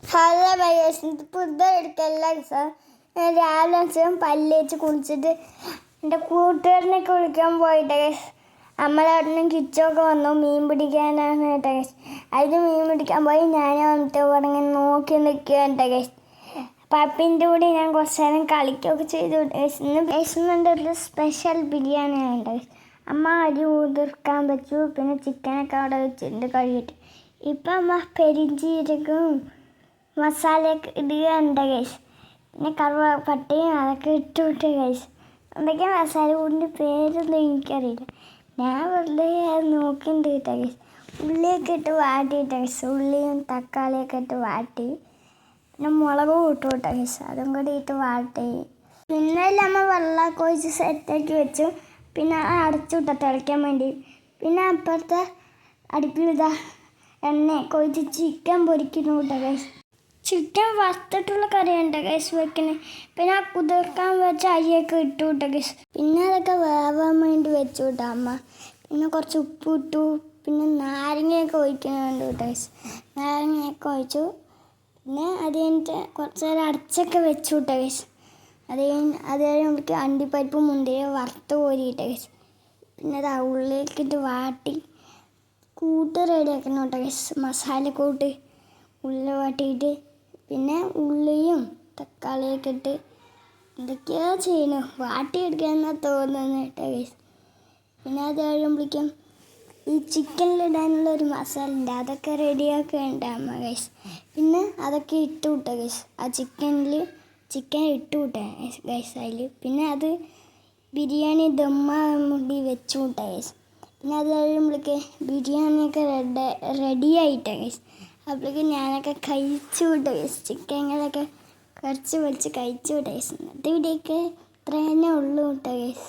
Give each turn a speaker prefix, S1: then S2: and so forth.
S1: Hello Mahesh, food എടുക്കല്ല sir. ഞാൻ രാവിലെ വെച്ചാൽ പല്ല് വെച്ച് കുളിച്ചിട്ട് എൻ്റെ കൂട്ടുകാരനൊക്കെ വിളിക്കാൻ പോയിട്ട് നമ്മളവിടുന്ന് കിച്ചൊക്കെ വന്നു മീൻ പിടിക്കാനാണ് കേട്ടോ. അതിന് മീൻ പിടിക്കാൻ പോയി. ഞാൻ വന്നിട്ട് പറഞ്ഞ് നോക്കി നിൽക്കുക കേട്ടോ. പപ്പിൻ്റെ കൂടെ ഞാൻ കുറച്ച് നേരം കളിക്കുകയൊക്കെ ചെയ്തു. ഇന്ന് ബേസ്മെൻ്റ് ഒരു സ്പെഷ്യൽ ബിരിയാണിയാണ് കേട്ടോ. അമ്മ അരി ഉതിർക്കാൻ വെച്ചു. പിന്നെ ചിക്കനൊക്കെ അവിടെ വെച്ചിട്ടുണ്ട് കഴുകിയിട്ട്. ഇപ്പം അമ്മ പെരിഞ്ചീരകവും മസാലയൊക്കെ ഇടുകയുണ്ട് ഗൈസ്. പിന്നെ പട്ടയും അതൊക്കെ ഇട്ടുവിട്ട് ഗൈസ്. എന്തൊക്കെ മസാല കൂടിൻ്റെ പേരൊന്നും എനിക്കറിയില്ല. ഞാൻ വെറുതെ നോക്കിയിട്ട് കേട്ടോ ഗൈസ്. ഉള്ളിയൊക്കെ ഇട്ട് വാട്ടിയിട്ട് ഗൈസ്. ഉള്ളിയും തക്കാളിയൊക്കെ ഇട്ട് വാട്ടി. പിന്നെ മുളകും ഇട്ടു കേട്ടോ ഗൈസ്. അതും കൂടി ഇട്ട് വാട്ടി. പിന്നെ അമ്മ വെള്ളമൊക്കെ ഒഴിച്ച് സെറ്റാക്കി വെച്ചു. പിന്നെ അടച്ചു വിട്ടോ തിളയ്ക്കാൻ വേണ്ടി. പിന്നെ അപ്പുറത്തെ അടുപ്പിലിതാ എണ്ണയൊക്കെ ഒഴിച്ച് ചിക്കൻ പൊരിക്കുന്നു കേട്ടോ ഗൈസ്. ചിക്കൻ വറുത്തിട്ടുള്ള കറിയുണ്ട് ഗൈസ് വെക്കുന്നത്. പിന്നെ കുതിർക്കാൻ വെച്ച അരിയൊക്കെ ഇട്ടു കേട്ടോ ഗൈസ്. പിന്നെ അതൊക്കെ വേവാൻ വേണ്ടി വെച്ചു കേട്ടോ അമ്മ. പിന്നെ കുറച്ച് ഉപ്പ് ഇട്ടു. പിന്നെ നാരങ്ങയൊക്കെ ഒഴിക്കുന്നുണ്ട് കേട്ടോ ഗൈസ്. നാരങ്ങയൊക്കെ ഒഴിച്ചു. പിന്നെ അത് കഴിഞ്ഞിട്ട് കുറച്ച് നേരം അടച്ചൊക്കെ വെച്ചു കേട്ടോ ഗൈസ്. അത് കഴിയുമ്പോഴേക്ക് അണ്ടിപ്പരിപ്പ് മുന്തിരി വറുത്ത് കോരിയിട്ടോ ഗൈസ്. പിന്നെ അത് ഉള്ളിലേക്കിട്ട് വാട്ടി കൂട്ട് റെഡിയാക്കണം കേട്ടോ ഗൈസ്. മസാലക്കൂട്ട് ഉള്ളി വാട്ടിയിട്ട് പിന്നെ ഉള്ളിയും തക്കാളിയൊക്കെ ഇട്ട് എന്തൊക്കെയോ ചെയ്യണു. വാട്ടിയെടുക്കാമെന്നാണ് തോന്നുന്നത് കേട്ടോ ഗൈസ്. പിന്നെ അത് കഴിയുമ്പോഴേക്കും ഈ ചിക്കനിലിടാനുള്ള ഒരു മസാല ഉണ്ട്, അതൊക്കെ റെഡിയാക്കേണ്ട അമ്മ ഗൈസ്. പിന്നെ അതൊക്കെ ഇട്ട് വിട്ടോ ഗൈസ്. ആ ചിക്കൻ ഇട്ട് വിട്ടേ ഗൈസ് അതിൽ. പിന്നെ അത് ബിരിയാണി ദമ്മാൻ വേണ്ടി വെച്ചു വിട്ടോ ഗൈസ്. പിന്നെ അത് കഴിയുമ്പോഴേക്ക് ബിരിയാണിയൊക്കെ റെഡിയായിട്ടോ ഗൈസ്. അപ്പോഴേക്കും ഞാനൊക്കെ കഴിച്ചു വിട്ടോ ഗൈസ്. ചിക്കനുകളൊക്കെ കുറച്ച് വലിച്ച് കഴിച്ചു വിട്ടോ ഗൈസ്. ഇന്നത്തെ വീഡിയോക്ക് ഇത്ര തന്നെ ഉള്ളൂ കേട്ടോ ഗൈസ്.